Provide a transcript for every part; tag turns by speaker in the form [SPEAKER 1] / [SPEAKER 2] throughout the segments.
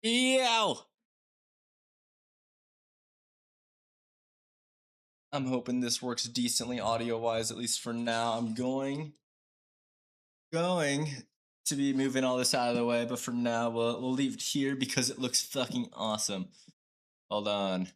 [SPEAKER 1] Yo! I'm hoping this works decently audio-wise, at least for now. I'm going to be moving all this out of the way, but for now, we'll leave it here because it looks fucking awesome. Hold on.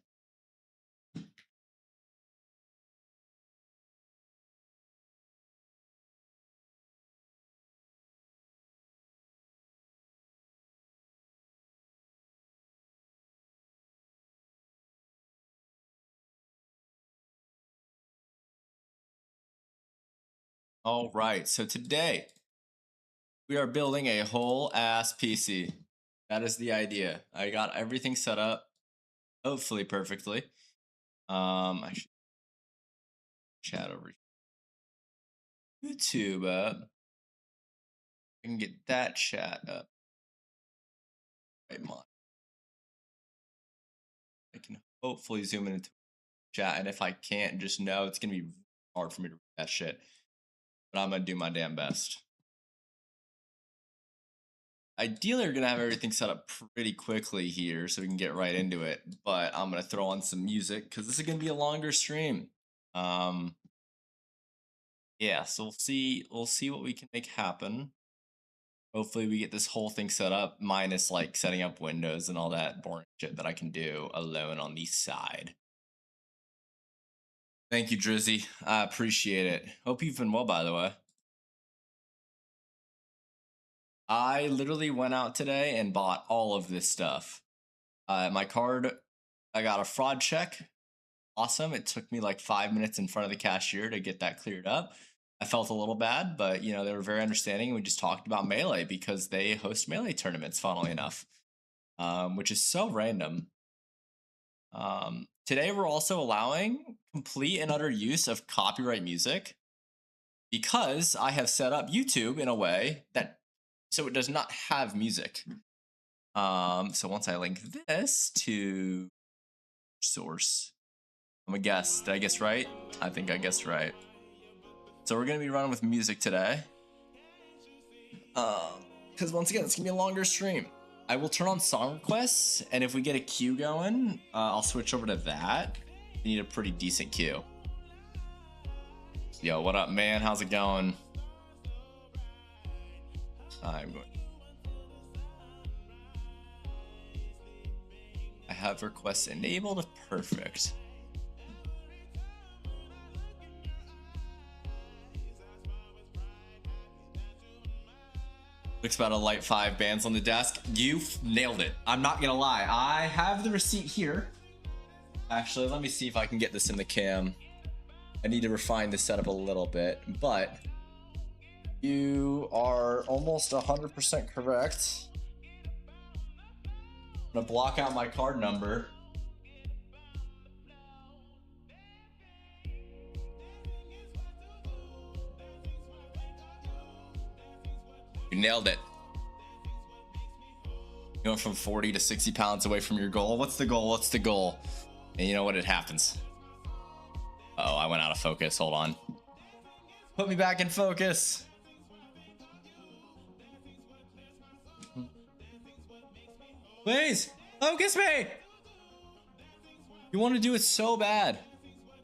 [SPEAKER 1] All right, so today we are building a whole ass PC. That is the idea. I got everything set up, hopefully perfectly. I should chat over YouTube up. I can get that chat up. Right, I can hopefully zoom into chat, and if I can't, just know it's gonna be hard for me to read that shit. But I'm gonna do my damn best. Ideally, we're gonna have everything set up pretty quickly here so we can get right into it. But I'm gonna throw on some music because this is gonna be a longer stream. Yeah, so we'll see what we can make happen. Hopefully we get this whole thing set up, minus like setting up windows and all that boring shit that I can do alone on the side. Thank you, Drizzy. I appreciate it. Hope you've been well, by the way. I literally went out today and bought all of this stuff. My card, I got a fraud check. Awesome. It took me like 5 minutes in front of the cashier to get that cleared up. I felt a little bad, but you know, they were very understanding. We just talked about Melee because they host Melee tournaments, funnily enough, which is so random. Today we're also allowing complete and utter use of copyright music because I have set up YouTube in a way that so it does not have music. So once I link this to source, I'm gonna guess. Did I guess right? I think I guessed right. So we're gonna be running with music today. Because once again, it's gonna be a longer stream. I will turn on song requests, and if we get a queue going, I'll switch over to that. We need a pretty decent queue. Yo, what up, man? How's it going? I'm going. I have requests enabled. Perfect. Looks about to light 5 bands on the desk. You nailed it. I'm not gonna lie. I have the receipt here. Actually, let me see if I can get this in the cam. I need to refine this setup a little bit, but you are almost 100% correct. I'm gonna block out my card number. You nailed it. You went from 40 to 60 pounds away from your goal. What's the goal? What's the goal? And you know what? It happens. Oh, I went out of focus. Hold on. Put me back in focus. Please, focus me. You want to do it so bad.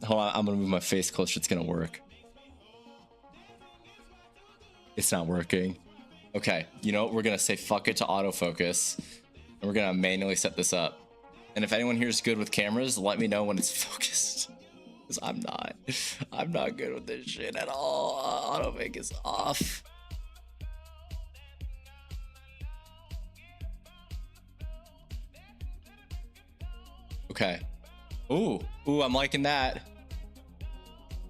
[SPEAKER 1] Hold on, I'm gonna move my face closer. It's gonna work. It's not working. Okay, you know what? We're gonna say fuck it to autofocus, and we're gonna manually set this up. And if anyone here is good with cameras, let me know when it's focused. Because I'm not good with this shit at all. Autofocus off. Okay. Ooh, I'm liking that.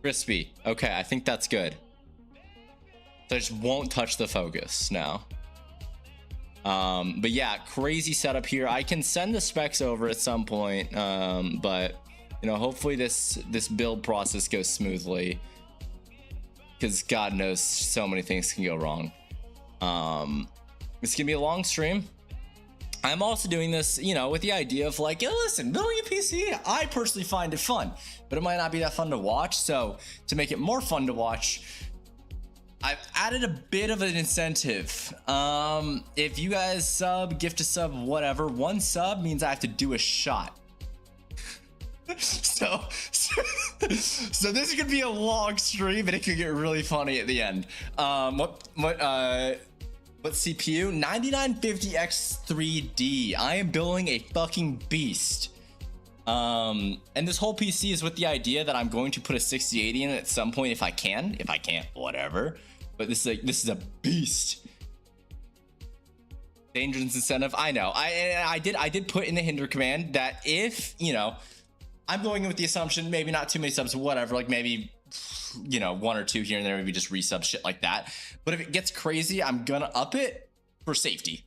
[SPEAKER 1] Crispy. Okay, I think that's good. So I just won't touch the focus now. But yeah, crazy setup here. I can send the specs over at some point, but you know, hopefully this build process goes smoothly, because God knows so many things can go wrong. It's gonna be a long stream. I'm also doing this, you know, with the idea of like, yo, listen, building a PC, I personally find it fun, but it might not be that fun to watch. So to make it more fun to watch, I've added a bit of an incentive. If you guys sub, gift a sub, whatever, 1 sub means I have to do a shot. So this is gonna be a long stream, and it could get really funny at the end. What CPU? 9950X3D. I am building a fucking beast. And this whole PC is with the idea that I'm going to put a 6080 in it at some point if I can. If I can't, whatever. But this is a beast. Dangerous incentive. I know. I did put in the hinder command that if, you know, I'm going in with the assumption maybe not too many subs, whatever, like maybe, you know, 1 or 2 here and there, maybe just resub shit like that. But if it gets crazy, I'm gonna up it for safety.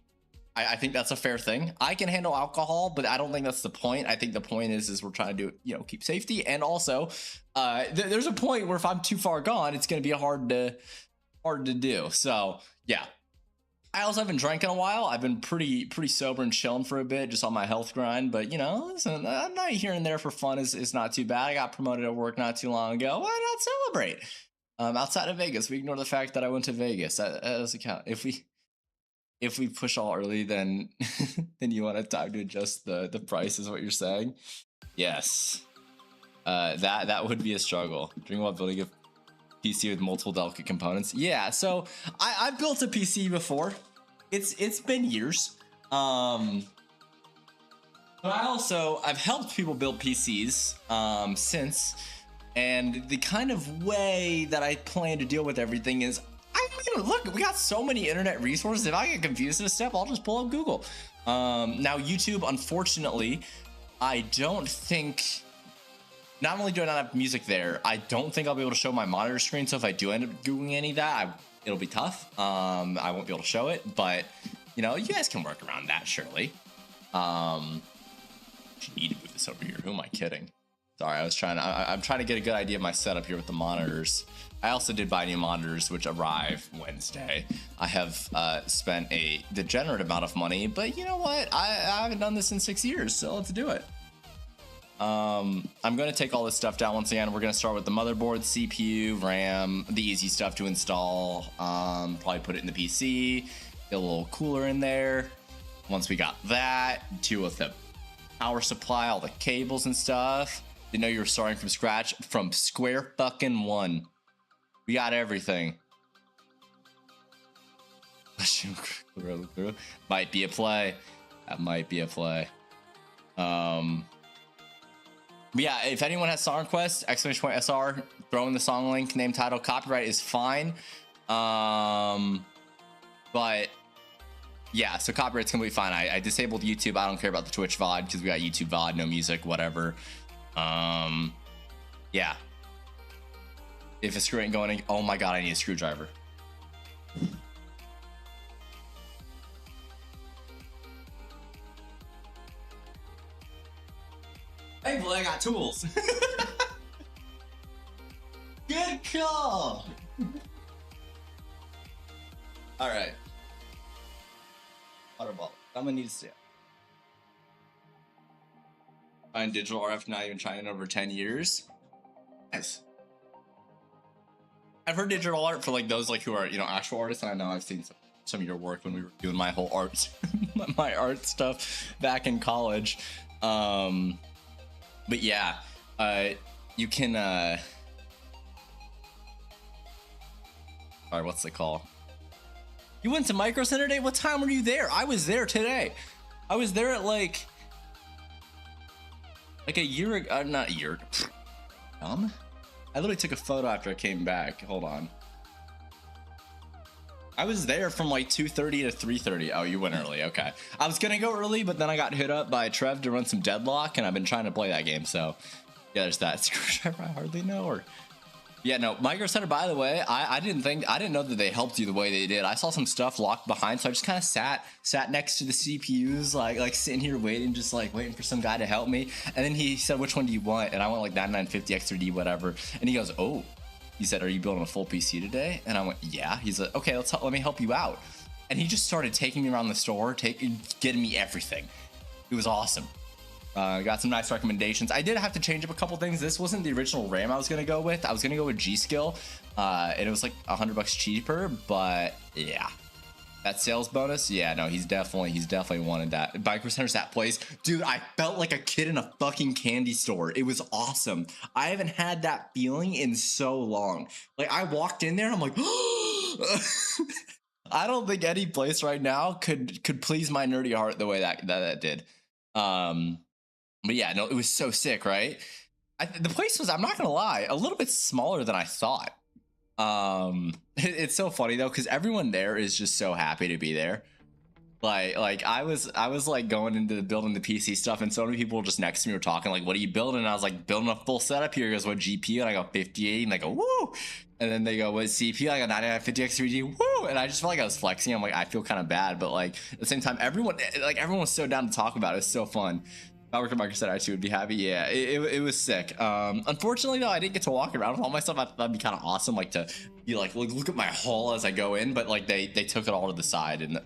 [SPEAKER 1] I think that's a fair thing. I can handle alcohol, but I don't think that's the point. I think the point is we're trying to do, you know, keep safety. And also there's a point where if I'm too far gone, it's gonna be hard to do. So yeah. I also haven't drank in a while. I've been pretty sober and chilling for a bit, just on my health grind. But you know, listen, a night here and there for fun is not too bad. I got promoted at work not too long ago. Why not celebrate? Outside of Vegas, we ignore the fact that I went to Vegas. That doesn't count. If we push all early, then then you want to time to adjust the price, is what you're saying? Yes. That would be a struggle. Dream about building a PC with multiple delicate components. Yeah, so I've built a PC before. It's been years. But I've helped people build PCs since, and the kind of way that I plan to deal with everything is, look, we got so many internet resources. If I get confused in a step, I'll just pull up Google. Now YouTube, unfortunately, I don't think. Not only do I not have music there, I don't think I'll be able to show my monitor screen. So if I do end up Googling any of that, it'll be tough. I won't be able to show it, but you know, you guys can work around that, surely. You need to move this over here. Who am I kidding? Sorry, I'm trying to get a good idea of my setup here with the monitors. I also did buy new monitors, which arrive Wednesday. I have spent a degenerate amount of money, but you know what? I haven't done this in 6 years, so let's do it. I'm going to take all this stuff down once again. We're going to start with the motherboard, CPU, RAM, the easy stuff to install. Probably put it in the PC, get a little cooler in there. Once we got that, deal with the power supply, all the cables and stuff. Didn't know you were starting from scratch, from square fucking one. We got everything. Might be a play. That might be a play. But yeah, if anyone has song requests, !SR, throw in the song link, name, title, copyright is fine. But yeah, so copyright's completely fine. I disabled YouTube. I don't care about the Twitch VOD because we got YouTube VOD, no music, whatever. Yeah. If a screw ain't going in, oh my god, I need a screwdriver. Thankfully, I got tools. Good call. All right. Water bottle. I'm gonna need to see it. Find digital RF, not even trying in over 10 years. Nice. I've heard digital art for like those like who are, you know, actual artists, and I know I've seen some of your work when we were doing my whole art my art stuff back in college. But yeah, you can alright, what's the call? You went to Micro Center today? What time were you there? I was there today. I was there at like a year ago, not a year. I literally took a photo after I came back. Hold on. I was there from like 2:30 to 3:30. Oh, you went early. Okay. I was gonna go early, but then I got hit up by Trev to run some Deadlock, and I've been trying to play that game. So yeah, there's that. Screwdriver, I hardly know. Or yeah, no. Micro Center, by the way, I didn't know that they helped you the way they did. I saw some stuff locked behind, so I just kind of sat next to the CPUs, like sitting here waiting, just like waiting for some guy to help me. And then he said, "Which one do you want?" And I went like 9950 X3D, whatever. And he goes, "Oh." He said, "Are you building a full PC today?" And I went, "Yeah." He's like, "Okay, let me help you out." And he just started taking me around the store, getting me everything. It was awesome. Got some nice recommendations. I did have to change up a couple things. This wasn't the original RAM I was gonna go with. I was gonna go with G-Skill, and it was like $100 cheaper. But yeah, that sales bonus, yeah, no, he's definitely wanted that. Bike centers that place, dude. I felt like a kid in a fucking candy store. It was awesome. I haven't had that feeling in so long. Like I walked in there and I'm like, I don't think any place right now could please my nerdy heart the way that did. Um, but yeah, no, it was so sick, right? The place was, I'm not gonna lie, a little bit smaller than I thought. It's so funny though, because everyone there is just so happy to be there. Like I was like going into building the PC stuff, and so many people just next to me were talking like, "What are you building?" And I was like, "Building a full setup here." He goes, "What GPU?" And I go, "58." And they go, "Woo!" And then they go, "What CPU?" I go, "9950X 3G." Woo! And I just felt like I was flexing. I'm like, I feel kind of bad, but like at the same time, everyone was so down to talk about it. It's so fun. If I worked at Microsoft, I actually would be happy. Yeah, it was sick. Unfortunately though, I didn't get to walk around with all my stuff. I thought that'd be kind of awesome, like to be like, look at my haul as I go in. But like they took it all to the side and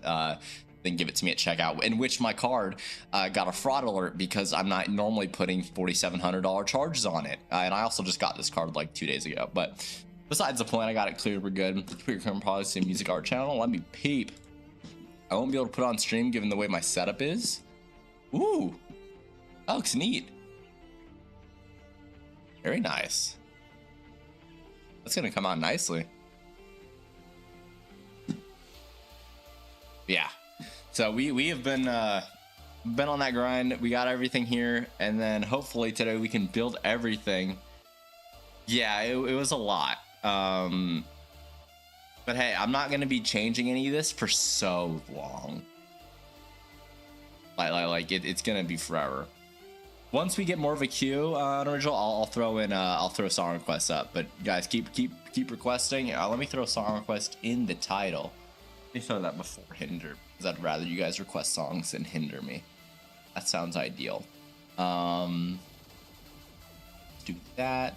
[SPEAKER 1] then give it to me at checkout, in which my card got a fraud alert because I'm not normally putting $4,700 charges on it. And I also just got this card like 2 days ago. But besides the point, I got it cleared. We're good. Put your current products in music art channel. Let me peep. I won't be able to put it on stream given the way my setup is. Ooh, that looks neat. Very nice. That's gonna come out nicely. Yeah. So we have been on that grind. We got everything here, and then hopefully today we can build everything. Yeah, it was a lot. But hey, I'm not gonna be changing any of this for so long. It's gonna be forever. Once we get more of a queue on original, I'll throw song requests up. But guys, keep requesting. Let me throw a song request in the title. Let me throw that before hinder, because I'd rather you guys request songs than hinder me. That sounds ideal. Let's do that.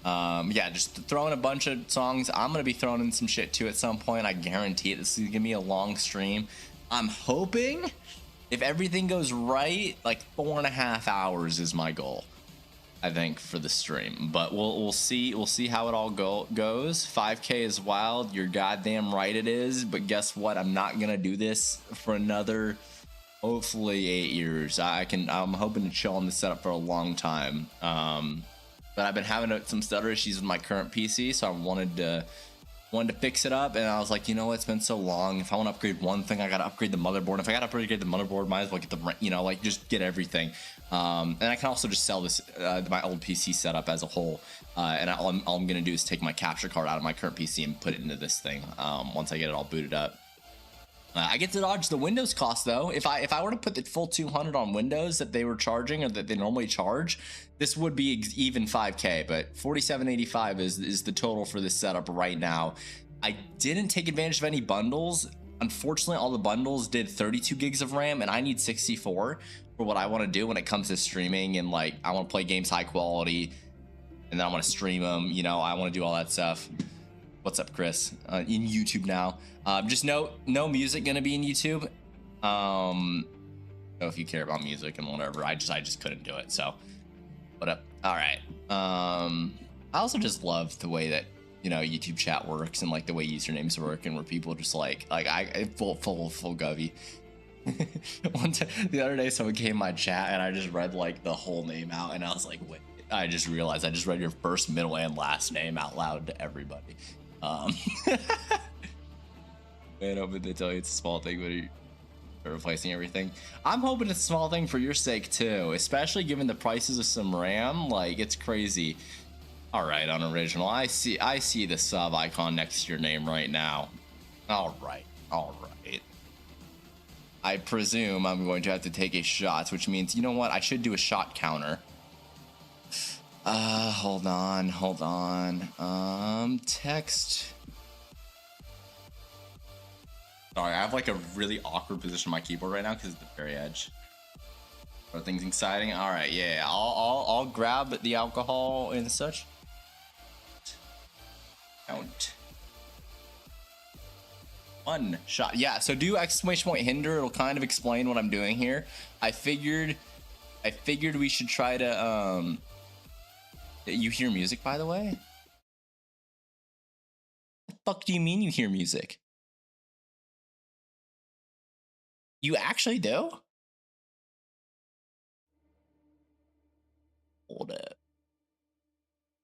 [SPEAKER 1] Yeah, just throw in a bunch of songs. I'm gonna be throwing in some shit too at some point. I guarantee it. This is gonna be a long stream. I'm hoping, if everything goes right, like 4.5 hours is my goal, I think, for the stream. But we'll see how it all goes. 5K is wild. You're goddamn right it is. But guess what? I'm not gonna do this for another, hopefully, 8 years. I'm hoping to chill on this setup for a long time. But I've been having some stutter issues with my current PC, so I wanted to fix it up. And I was like, you know what? It's been so long. If I want to upgrade one thing, I gotta upgrade the motherboard. If I gotta upgrade the motherboard, might as well get the, just get everything. And I can also just sell this my old PC setup as a whole. And all I'm gonna do is take my capture card out of my current PC and put it into this thing once I get it all booted up. I get to dodge the Windows cost though. If I were to put the full 200 on Windows that they were charging, or that they normally charge, this would be even 5K. But 4785 is the total for this setup right now. I didn't take advantage of any bundles. Unfortunately, all the bundles did 32 gigs of RAM, and I need 64 for what I want to do when it comes to streaming. And like, I want to play games high quality, and then I want to stream them. I want to do all that stuff. What's up, Chris? In YouTube now. Just no music gonna be in YouTube. So if you care about music and whatever, I just couldn't do it. So what up? All right. I also just love the way that YouTube chat works, and like the way usernames work, and where people just like I full govy. The other day someone came in my chat and I just read like the whole name out, and I was like, wait, I just realized I just read your first, middle, and last name out loud to everybody. Man, hoping they tell you it's a small thing, but you're replacing everything. I'm hoping it's a small thing for your sake too, especially given the prices of some RAM. Like, it's crazy. All right, unoriginal. I see the sub icon next to your name right now. All right. I presume I'm going to have to take a shot, which means, you know what? I should do a shot counter. Hold on. Text. Sorry, I have like a really awkward position on my keyboard right now because it's the very edge. Are things exciting? All right, yeah. I'll grab the alcohol and such. Count. One shot. Yeah. So do exclamation point hinder. It'll kind of explain what I'm doing here. I figured we should try to. You hear music, by the way? The fuck do you mean you hear music? You actually do? Hold up.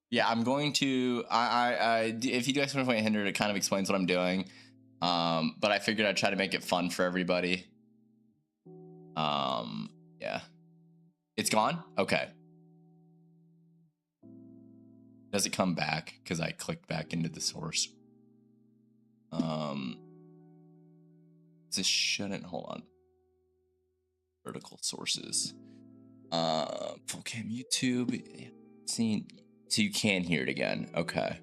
[SPEAKER 1] Yeah, I'm going to. If you do exclamation point hinder, it kind of explains what I'm doing. But I figured I'd try to make it fun for everybody. Yeah. It's gone? Okay. Does it come back? Because I clicked back into the source. This shouldn't, hold on. Vertical sources. Okay, YouTube. See, so you can hear it again. Okay.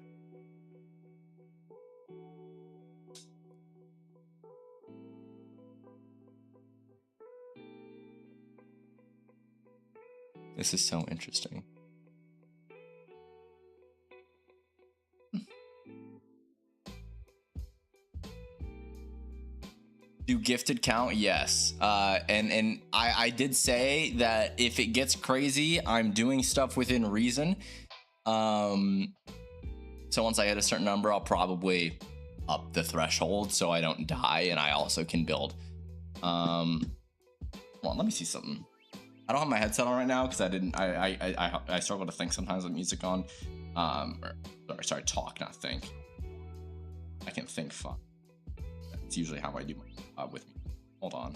[SPEAKER 1] This is so interesting. Do gifted count? Yes. And I did say that if it gets crazy, I'm doing stuff within reason. So once I hit a certain number, I'll probably up the threshold so I don't die, and I also can build. Hold on, let me see something. I don't have my headset on right now because I struggle to think sometimes with music on. Sorry, talk, not think. I can think fun. That's usually how I do my job with me. Hold on.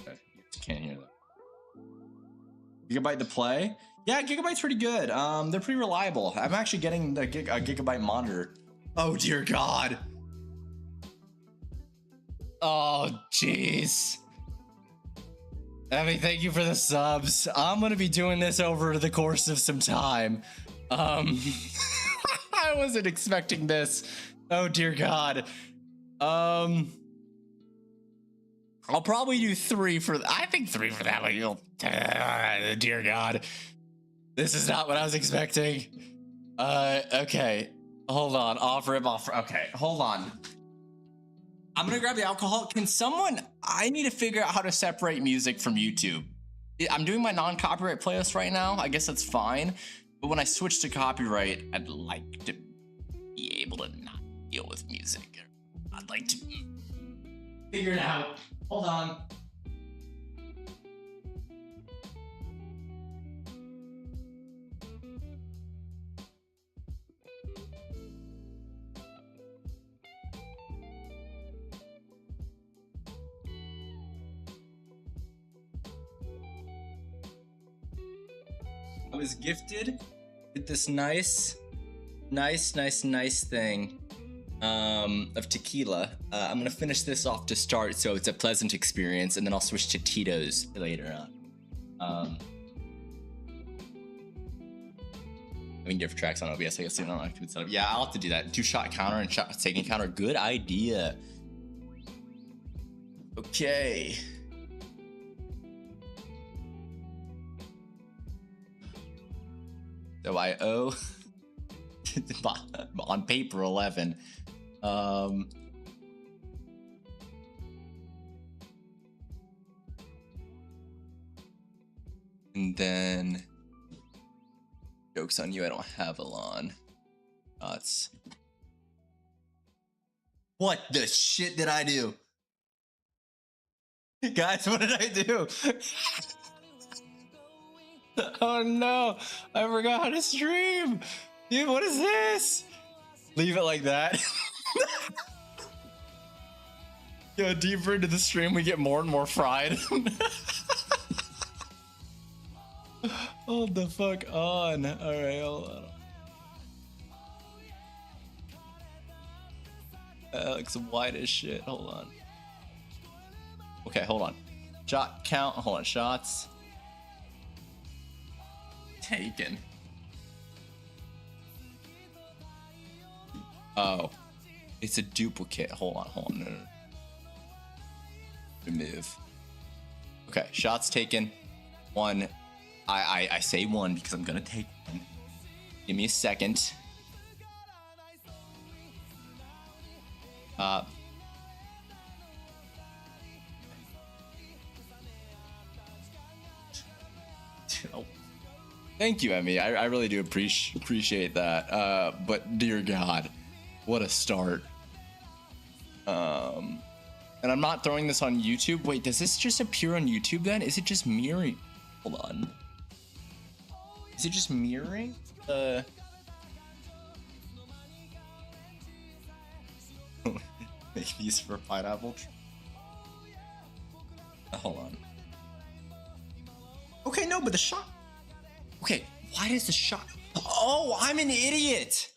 [SPEAKER 1] Okay, can't hear that. Gigabyte to play? Yeah, Gigabyte's pretty good. They're pretty reliable. I'm actually getting the a Gigabyte monitor. Oh dear God. Oh jeez. Emmy, thank you for the subs. I'm gonna be doing this over the course of some time. I wasn't expecting this. Oh dear God. I'll probably do 3 for. I think 3 for that one. You'll. Dear God. This is not what I was expecting. Okay. Hold on. Offer him offer. Okay, hold on. I'm gonna grab the alcohol. Can someone? I need to figure out how to separate music from YouTube. I'm doing my non-copyright playlist right now. I guess that's fine. But when I switch to copyright, I'd like to be able to not deal with music. I'd like to figure it out. Hold on. I was gifted with this nice thing of tequila. I'm gonna finish this off to start so it's a pleasant experience, and then I'll switch to Tito's later on. I mean, different tracks on OBS, I guess. You don't have to set up. Yeah, I'll have to do that. 2-shot counter and shot taking counter. Good idea. Okay. So I owe on paper 11. And then joke's on you, I don't have Elon. Nuts. What the shit did I do? Guys, what did I do? Oh no, I forgot how to stream. Dude, what is this? Leave it like that. Yo, deeper into the stream, we get more and more fried. Hold the fuck on. Alright, hold on. That looks white as shit. Hold on. Okay, hold on. Shot count. Hold on. Shots taken. Oh, it's a duplicate. Hold on. No. Remove. Okay, shots taken. 1. I say 1 because I'm gonna take 1. Give me a second. Oh, Thank you, Emmy. I really do appreciate that. But dear God, what a start. And I'm not throwing this on YouTube. Wait, does this just appear on YouTube then? Is it just mirroring? Hold on. Is it just mirroring? Make these for pineapple. Hold on. Okay, no, but the shot. Okay, why does the shot? Oh, I'm an idiot.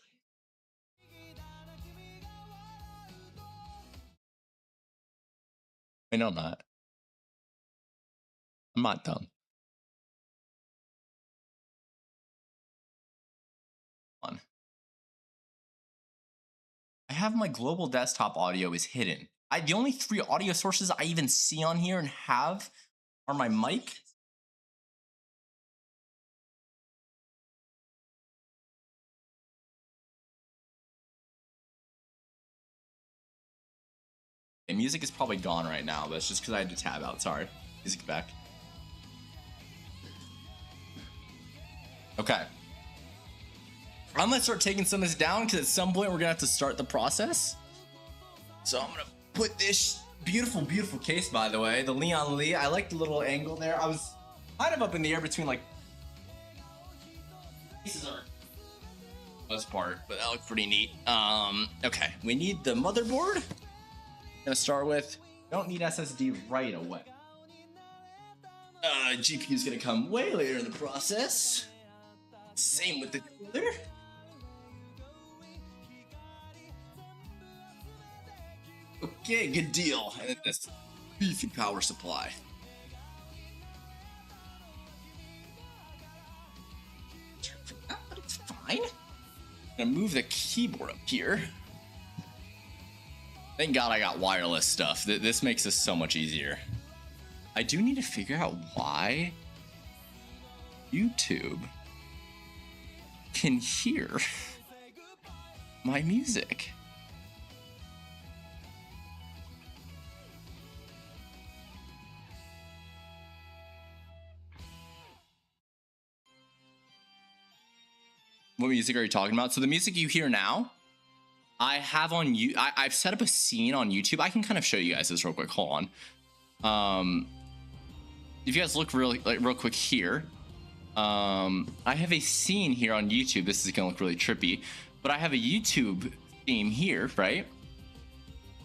[SPEAKER 1] I know I'm not. I'm not dumb. On. I have my global desktop audio is hidden. The only 3 audio sources I even see on here and have are my mic. And music is probably gone right now, but it's just because I had to tab out. Sorry. Music back. Okay. I'm gonna start taking some of this down because at some point we're gonna have to start the process. So I'm gonna put this beautiful, beautiful case, by the way, the Leon Lee. I like the little angle there. I was kind of up in the air between like pieces are most part, but that looked pretty neat. Okay, we need the motherboard. I'm gonna start with. Don't need SSD right away. GPU is gonna come way later in the process. Same with the cooler. Okay, good deal. And then this beefy power supply. But it's fine. I'm gonna move the keyboard up here. Thank God I got wireless stuff. This makes this so much easier. I do need to figure out why YouTube can hear my music. What music are you talking about? So the music you hear now, I have on you. I've set up a scene on YouTube. I can kind of show you guys this real quick. Hold on. If you guys look real quick here, I have a scene here on YouTube. This is gonna look really trippy, but I have a YouTube theme here, right?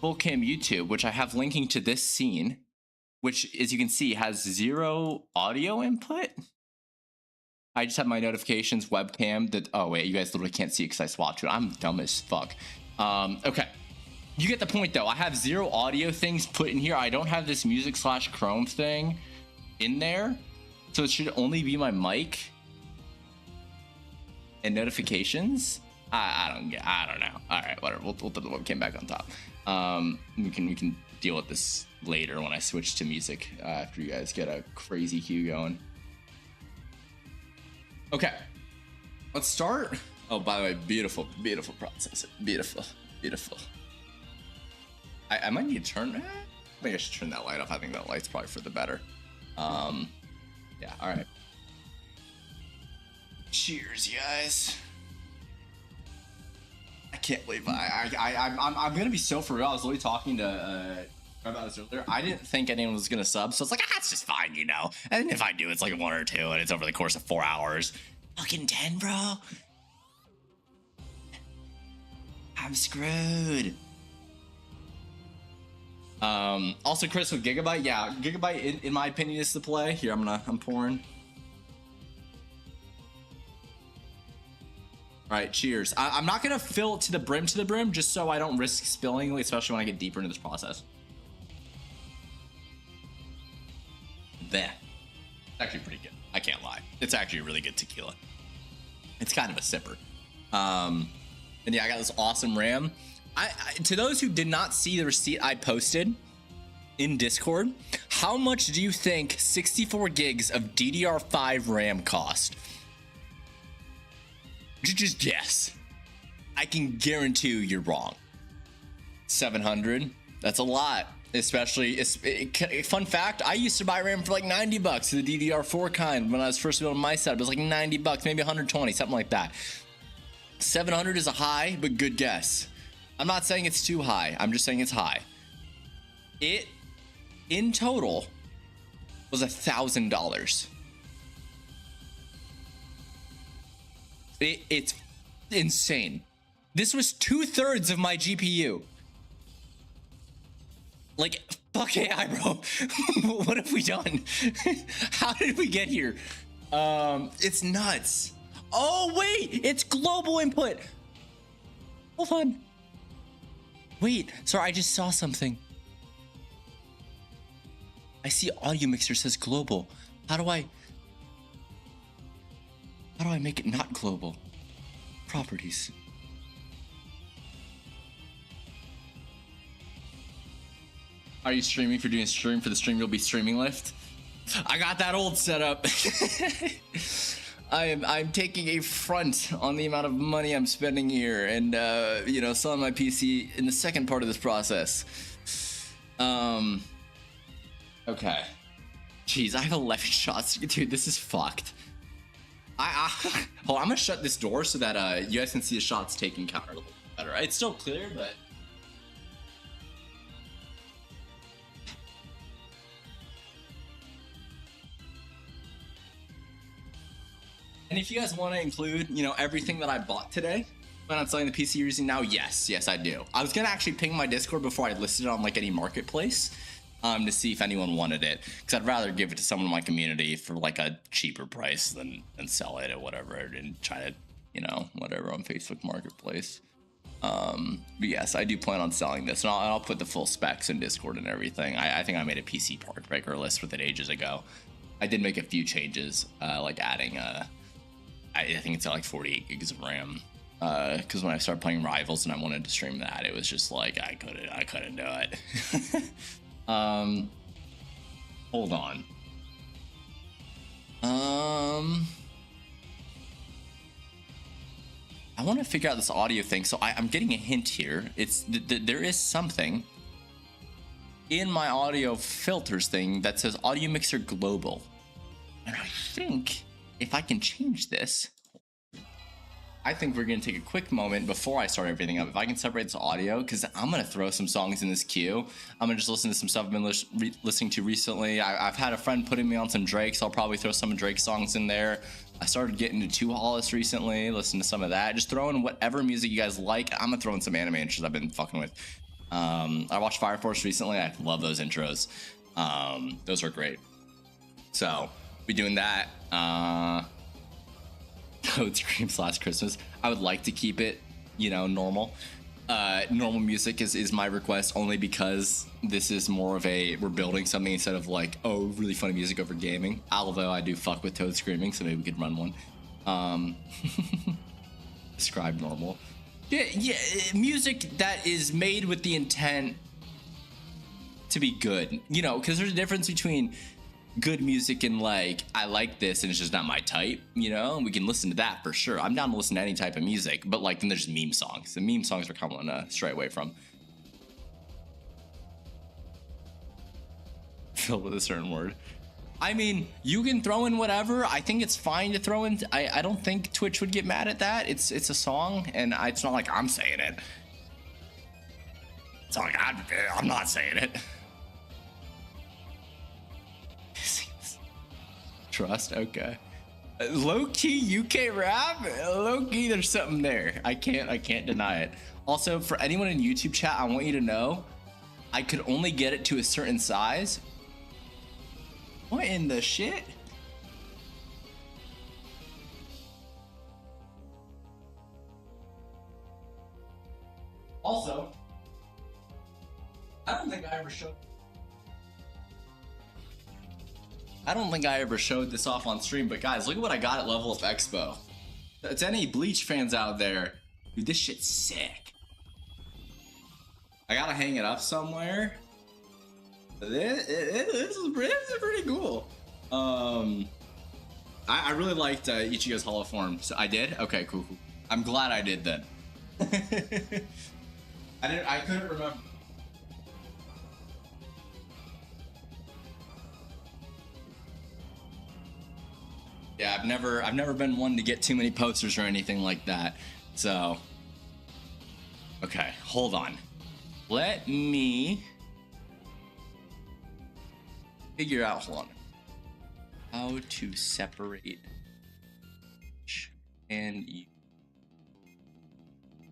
[SPEAKER 1] Full cam YouTube, which I have linking to this scene, which, as you can see, has 0 audio input. I just have my notifications, webcam. That oh wait, you guys literally can't see it because I swapped to it. I'm dumb as fuck. Okay, you get the point though. I have 0 audio things put in here. I don't have this music / Chrome thing in there, so it should only be my mic and notifications. I don't know. All right, whatever. We'll put the webcam back on top. We can deal with this later when I switch to music after you guys get a crazy cue going. Okay, let's start. Oh, by the way, beautiful, beautiful processor. Beautiful, beautiful. I might need to turn. I think I should turn that light off. I think that light's probably for the better. Yeah. All right. Cheers, you guys. I can't believe I'm gonna be so for real. I was literally talking to about this earlier. I didn't think anyone was gonna sub, so it's like, it's just fine, you know. And if I do, it's like 1 or 2, and it's over the course of 4 hours. Fucking 10, bro. I'm screwed. Also, Chris with Gigabyte. Yeah, Gigabyte, in my opinion, is the play. Here, I'm pouring. All right, cheers. I'm not gonna fill it to the brim just so I don't risk spilling, especially when I get deeper into this process. There. It's actually pretty good. I can't lie. It's actually a really good tequila. It's kind of a sipper. And yeah, I got this awesome RAM. To those who did not see the receipt I posted in Discord, how much do you think 64 gigs of DDR5 RAM cost? Just guess. I can guarantee you're wrong. 700? That's a lot. Especially, fun fact, I used to buy RAM for like 90 bucks, the DDR4 kind, when I was first building my setup. It was like 90 bucks, maybe 120, something like that. 700 is a high, but good guess. I'm not saying it's too high. I'm just saying it's high. It, in total, was $1,000. It's insane. This was 2/3 of my GPU. Like, fuck AI, bro. What have we done? How did we get here? It's nuts. Oh, wait, it's global input. Hold on. Wait, sorry, I just saw something. I see audio mixer says global. How do I make it not global? Properties. Are you streaming? For doing a stream for the stream, you'll be streaming lift. I got that old setup. I'm taking a front on the amount of money I'm spending here, and you know, selling my PC in the second part of this process. Okay. Jeez, I have 11 shots, dude. This is fucked. Hold on, I'm gonna shut this door so that you guys can see the shots taken counter a little better. It's still clear, but. And if you guys want to include, you know, everything that I bought today when I'm selling the PC you're using now, yes, I do. I was gonna actually ping my Discord before I listed it on like any marketplace, to see if anyone wanted it, because I'd rather give it to someone in my community for like a cheaper price than sell it or whatever, and try to, you know, whatever on Facebook Marketplace. But yes, I do plan on selling this, and I'll put the full specs in Discord and everything. I think I made a PC part breaker list with it ages ago. I did make a few changes, like adding I think it's at like 48 gigs of RAM, because when I started playing Rivals and I wanted to stream that, it was just like I couldn't do it. Hold on. I want to figure out this audio thing. So I'm getting a hint here. It's there is something in my audio filters thing that says audio mixer global, and I think if I can change this, I think we're gonna take a quick moment before I start everything up. If I can separate this audio, because I'm gonna throw some songs in this queue. I'm gonna just listen to some stuff I've been listening to recently. I've had a friend putting me on some Drake, so I'll probably throw some Drake songs in there. I started getting into Two Hollis recently, listen to some of that. Just throw in whatever music you guys like. I'm gonna throw in some anime intros I've been fucking with. I watched Fire Force recently. I love those intros. Those are great. So be doing that. Code Screams Last Christmas. I would like to keep it, you know, normal. Normal music is my request, only because this is more of a, we're building something instead of like, oh, really funny music over gaming. Although I do fuck with Toad Screaming, so maybe we could run one. Describe normal. Yeah, music that is made with the intent to be good, you know, because there's a difference between good music and like, I like this and it's just not my type, you know. We can listen to that for sure. I'm down to listen to any type of music, but like then there's meme songs. The meme songs are coming straight away from filled with a certain word. I mean, you can throw in whatever. I think it's fine to throw in. I don't think Twitch would get mad at that. It's a song, and it's not like I'm saying it. It's not like I'm not saying it. Trust, okay. Low-key UK rap, low-key there's something there. I can't deny it. Also, for anyone in YouTube chat, I want you to know I could only get it to a certain size. What in the shit? Also, I don't think I ever showed this off on stream, but guys, look at what I got at Level Up Expo. To any Bleach fans out there, dude, this shit's sick. I gotta hang it up somewhere. This is pretty cool. I really liked Ichigo's Hollow Form. So I did? Okay, cool. I'm glad I did then. I couldn't remember. Yeah, I've never been one to get too many posters or anything like that. So, okay, hold on. Let me figure out, hold on, how to separate and you.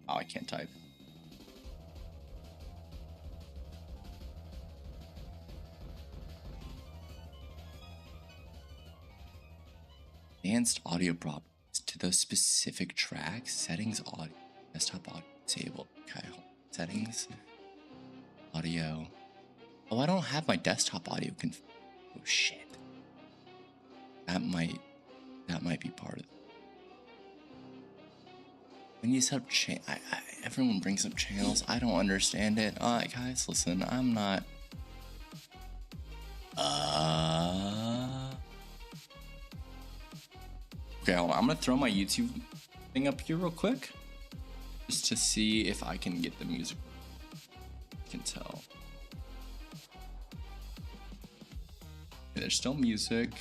[SPEAKER 1] Oh, I can't type. Advanced audio properties to those specific tracks. Settings, audio, desktop audio disabled. Okay, hold on. Settings, audio. Oh, I don't have my desktop audio configured. Oh shit. That might be part of it. When you set up everyone brings up channels. I don't understand it. Alright, guys, listen. I'm not. Okay, hold on. I'm gonna throw my YouTube thing up here real quick, just to see if I can get the music. I can tell. Okay, there's still music.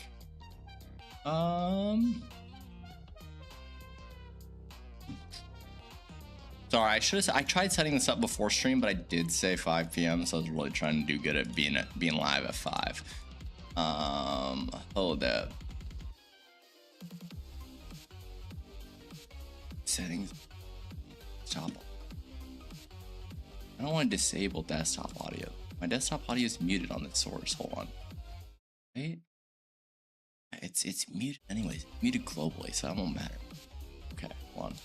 [SPEAKER 1] Sorry, I tried setting this up before stream, but I did say 5 p.m. So I was really trying to do good at being live at 5. Hold up. Settings. Stop. I don't want to disable desktop audio. My desktop audio is muted on this source. Hold on. Wait. It's muted anyways. Muted globally, so that won't matter. Okay, hold on.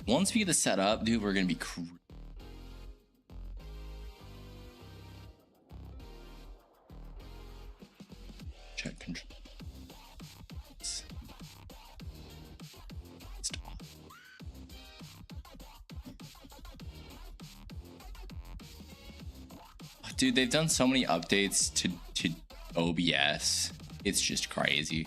[SPEAKER 1] Once we get this set up, dude, we're gonna be check control. Stop. Dude, they've done so many updates to OBS. It's just crazy.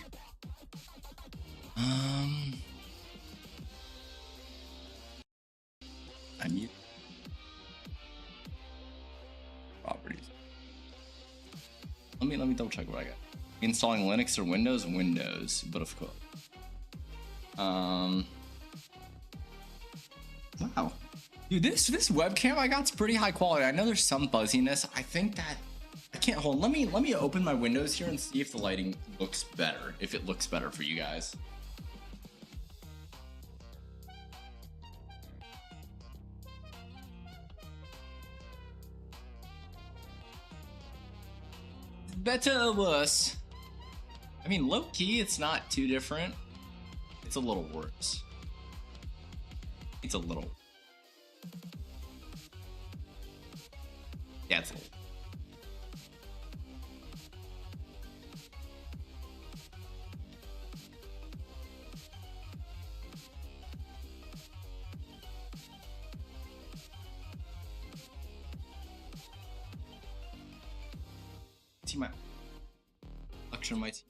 [SPEAKER 1] I mute properties. Let me double check what I got. Installing Linux or Windows? Windows, but of course. Wow. Dude, this webcam I got's pretty high quality. I know there's some fuzziness. I think that I can't hold. Let me open my windows here and see if the lighting looks better. If it looks better for you guys. Better or worse? I mean, low key, it's not too different. It's a little worse. It's a little. Yeah, it's a little. See my lecture my team.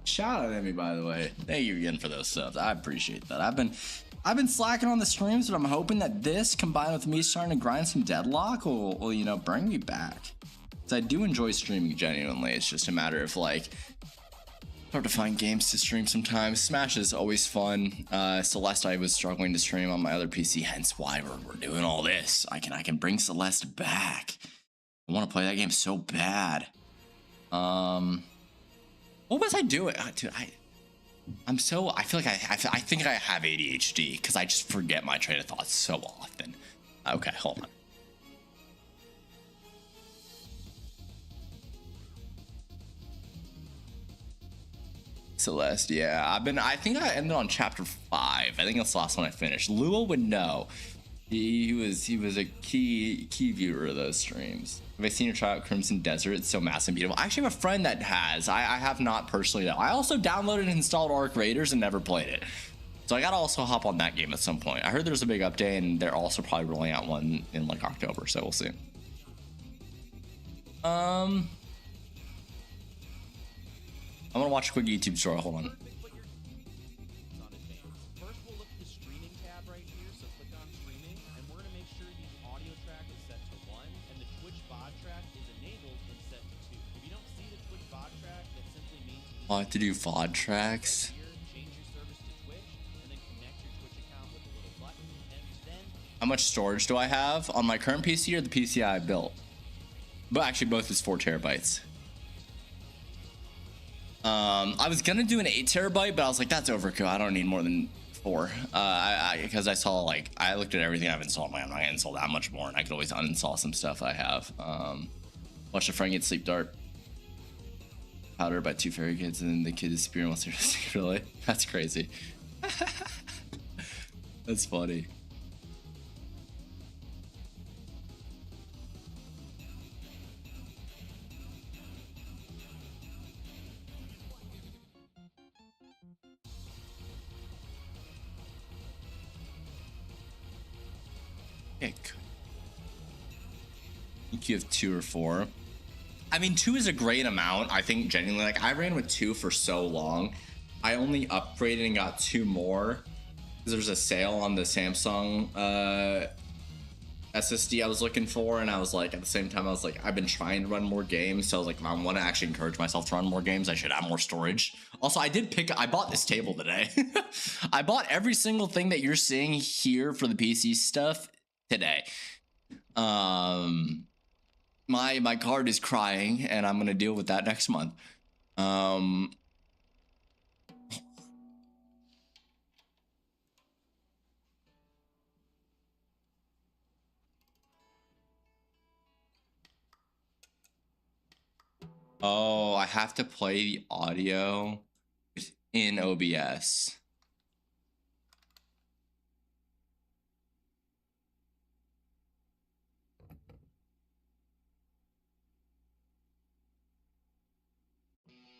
[SPEAKER 1] Shout out at me, by the way. Thank you again for those subs. I appreciate that. I've been slacking on the streams, but I'm hoping that this, combined with me starting to grind some deadlock, will you know, bring me back. Because I do enjoy streaming genuinely. It's just a matter of like hard to find games to stream sometimes. Smash is always fun. Celeste, I was struggling to stream on my other PC, hence why we're doing all this. I can bring Celeste back. I want to play that game so bad. What was I doing? Dude, I feel like I think I have ADHD because I just forget my train of thought so often. Okay, hold on. Celeste, yeah. I think I ended on chapter 5. I think that's the last one I finished. Lua would know. He was a key viewer of those streams. Have I seen you try out Crimson Desert? It's so massive and beautiful. I actually have a friend that has. I have not personally though. I also downloaded and installed Arc Raiders and never played it. So I gotta also hop on that game at some point. I heard there's a big update and they're also probably rolling out one in like October, so we'll see. I'm gonna watch a quick YouTube story. Hold on. I have to do VOD tracks. How much storage do I have on my current PC or the PC I built? But actually, both is 4 terabytes. I was gonna do an 8 terabyte, but I was like, that's overkill. I don't need more than 4. Because I saw, like, I looked at everything I've installed. I'm not gonna install that much more, and I could always uninstall some stuff I have. Watch a friend get sleep dart powder by 2 fairy kids, and then the kid disappeared once they're really. That's crazy. That's funny. I think you have 2 or 4. I mean, 2 is a great amount. I think genuinely, like, I ran with 2 for so long. I only upgraded and got 2 more because there was a sale on the Samsung SSD I was looking for, and I was like, at the same time, I was like, I've been trying to run more games, so I was like, if I want to actually encourage myself to run more games, I should have more storage. Also, I bought this table today. I bought every single thing that you're seeing here for the PC stuff today. My card is crying, and I'm gonna deal with that next month. Oh, I have to play the audio in OBS.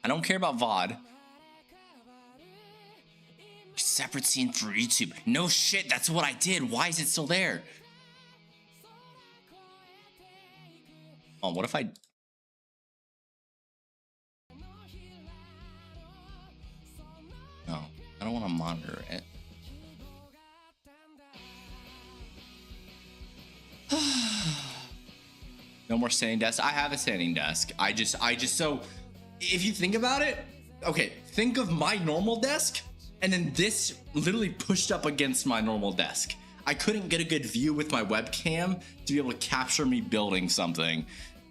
[SPEAKER 1] I don't care about VOD. Separate scene for YouTube. No shit, that's what I did. Why is it still there? Oh, what if I... No, I don't want to monitor it. No more standing desk. I have a standing desk. I just so if you think about it, okay, think of my normal desk and then this literally pushed up against my normal desk. I couldn't get a good view with my webcam to be able to capture me building something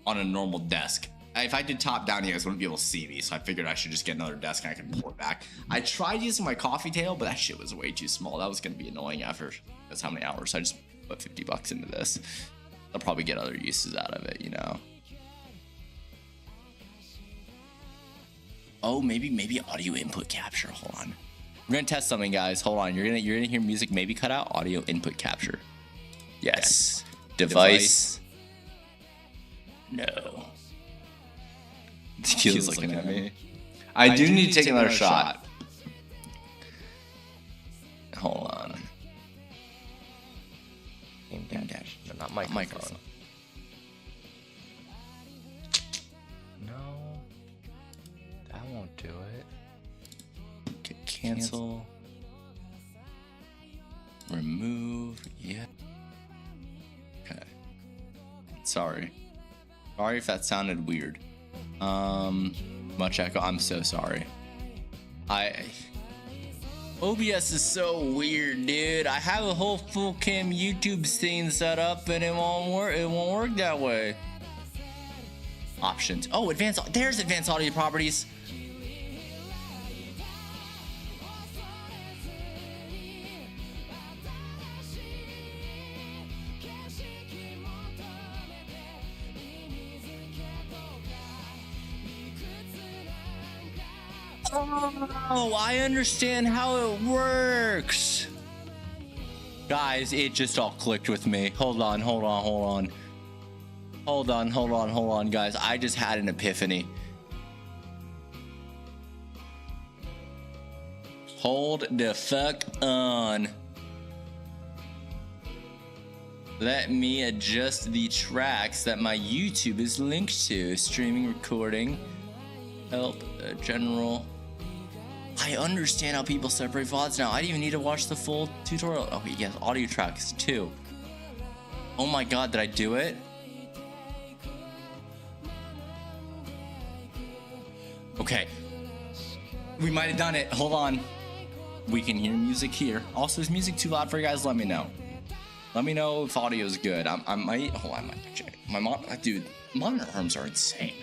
[SPEAKER 1] on a normal desk. If I did top down, you guys wouldn't be able to see me, so I figured I should just get another desk and I could pour it back. I tried using my coffee table, but that shit was way too small. That was gonna be annoying after that's how many hours. I just put $50 into this. I'll probably get other uses out of it, you know. Oh, maybe audio input capture. Hold on. We're gonna test something, guys. Hold on. You're gonna hear music maybe cut out. Audio input capture. Yes. Device. No. Keel's looking at me. I do need to take another shot. Hold on.
[SPEAKER 2] Game dash, but not microphone. No, that won't do it.
[SPEAKER 1] Cancel. Remove. Yeah. Okay. Sorry if that sounded weird. Much echo. I'm so sorry. OBS is so weird, dude. I have a whole full cam YouTube scene set up and it won't work. It won't work that way. Options. Oh, there's advanced audio properties. Oh, I understand how it works. Guys, it just all clicked with me. Hold on, guys. I just had an epiphany. Hold the fuck on. Let me adjust the tracks that my YouTube is linked to. Streaming, recording, help, general. I understand how people separate VODs now. I didn't even need to watch the full tutorial. Oh, yes, audio tracks too. Oh my god, did I do it? Okay. We might have done it. Hold on. We can hear music here. Also, is music too loud for you guys? Let me know. Let me know if audio is good. I might. Hold on, I might check. My mom, dude, monitor arms are insane.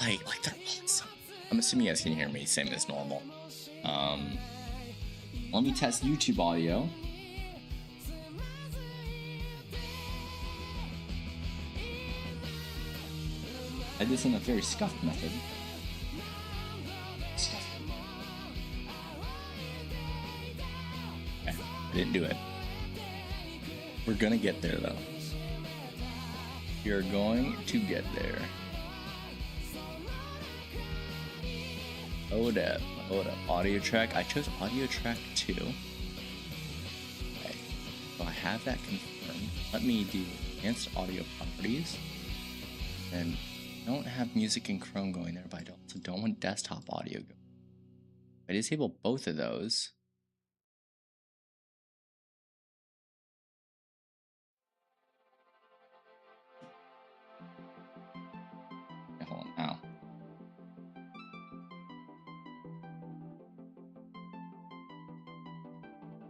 [SPEAKER 1] Like they're awesome. I'm assuming you guys can hear me same as normal. Let me test YouTube audio. I did this in a very scuffed method. Okay, I didn't do it. We're gonna get there though. You're going to get there. Hold up. Audio track. I chose audio track 2. Okay. So I have that confirmed. Let me do advanced audio properties. And I don't have music in Chrome going there, but I also don't want desktop audio going. If I disable both of those. Okay, hold on now.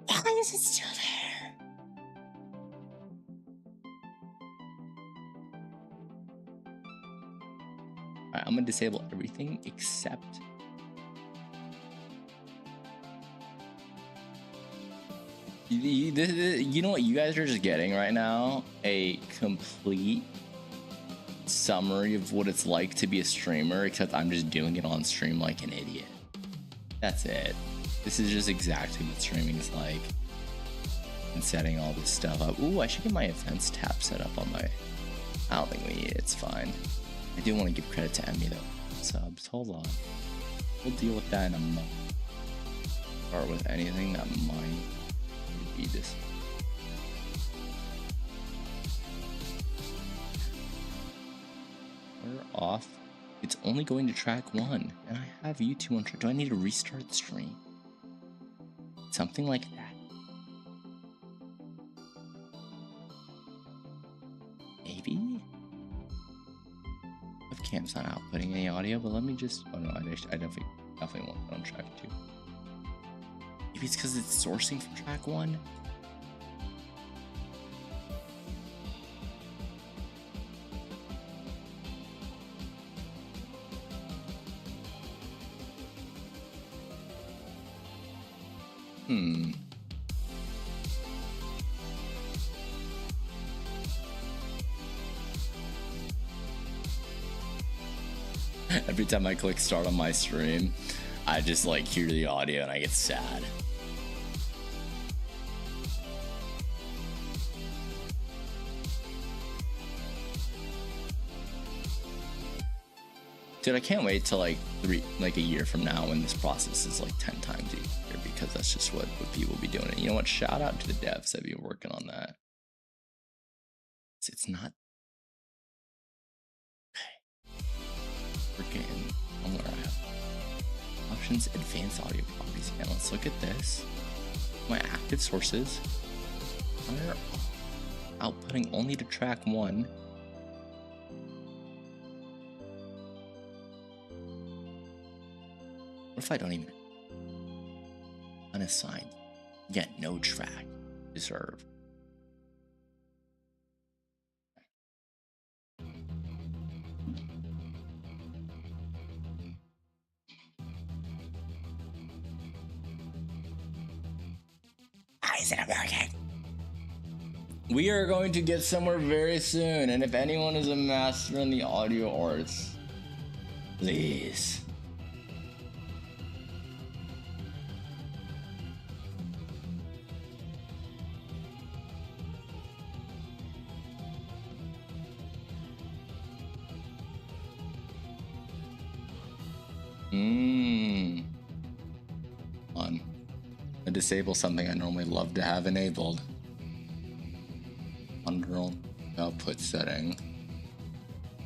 [SPEAKER 1] Why is it still there? Alright, I'm gonna disable everything except you know what you guys are just getting right now? A complete summary of what it's like to be a streamer, except I'm just doing it on stream like an idiot. That's it. This is just exactly what streaming is like. And setting all this stuff up. Ooh, I should get my events tab set up on my... I don't think we need it, it's fine. I do want to give credit to Emmy though. Subs, hold on. We'll deal with that in a moment. Start with anything that might be this. We're off. It's only going to track 1, and I have YouTube on track. Do I need to restart the stream? Something like that. Maybe? If Cam's not outputting any audio, but let me just... Oh no, I definitely want it on track 2. Maybe it's because it's sourcing from track 1? Every time I click start on my stream, I just like hear the audio and I get sad. Dude, I can't wait till like a year from now when this process is like 10 times easier, because that's just what people will be doing. And you know what? Shout out to the devs that have been working on that. It's not... Okay. We're getting somewhere. I have options, advanced audio properties. And let's look at this. My active sources are outputting only to track 1. What if I don't even unassigned? Yet no track deserved. How is it working? We are going to get somewhere very soon, and if anyone is a master in the audio arts, please. I disable something I normally love to have enabled. Under output setting.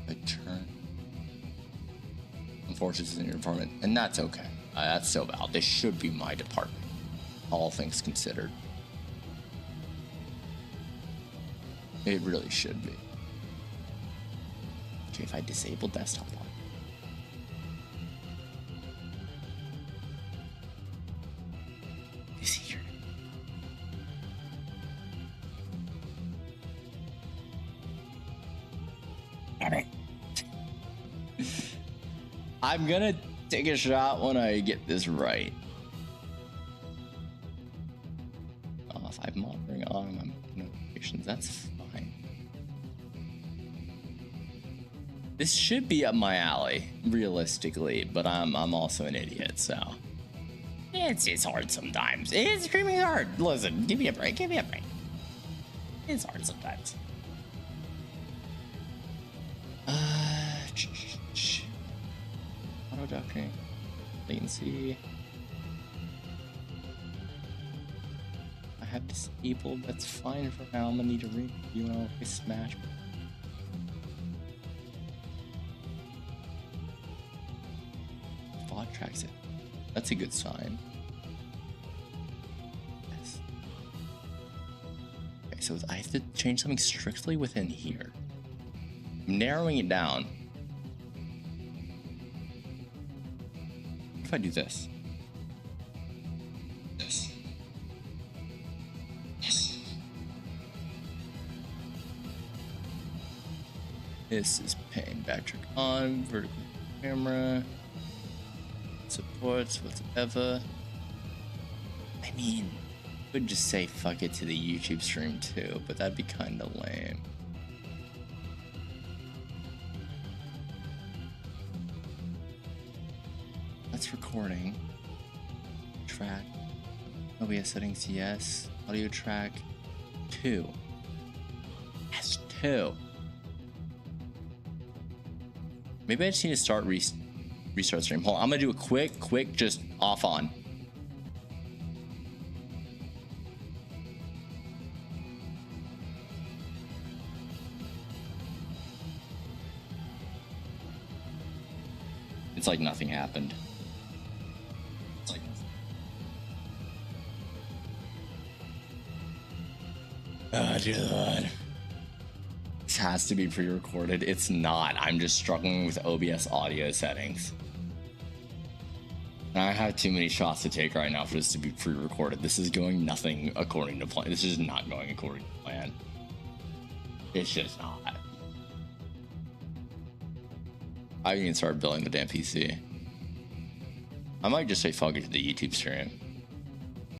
[SPEAKER 1] I turn. Unfortunately, it's in your department, and that's okay. That's so valid. This should be my department, all things considered. It really should be. Okay, if I disable desktop, I'm gonna take a shot when I get this right. If I'm monitoring on my notifications, that's fine. This should be up my alley, realistically, but I'm also an idiot, so it's hard sometimes. It's screaming hard. Listen, give me a break. Give me a break. It's hard sometimes. Auto docking, latency. I have disabled. That's fine for now. I'm gonna need to review and I'll smash. VOD tracks it. That's a good sign. Yes. Okay, so I have to change something strictly within here. I'm narrowing it down. What if I do this? This is pane backtrack on, vertical camera, supports whatever. I mean, I would just say fuck it to the YouTube stream too, but that'd be kind of lame. That's recording. Track. OBS settings, yes. Audio track 2. Yes, 2. Maybe I just need to start restart stream. Hold on, I'm gonna do a quick, just off on. It's like nothing happened. It's like nothing. Oh, dear Lord. This has to be pre-recorded. It's not. I'm just struggling with OBS audio settings. And I have too many shots to take right now for this to be pre-recorded. This is going nothing according to plan. This is not going according to plan. It's just not. I can start building the damn PC. I might just say fuck it to the YouTube stream.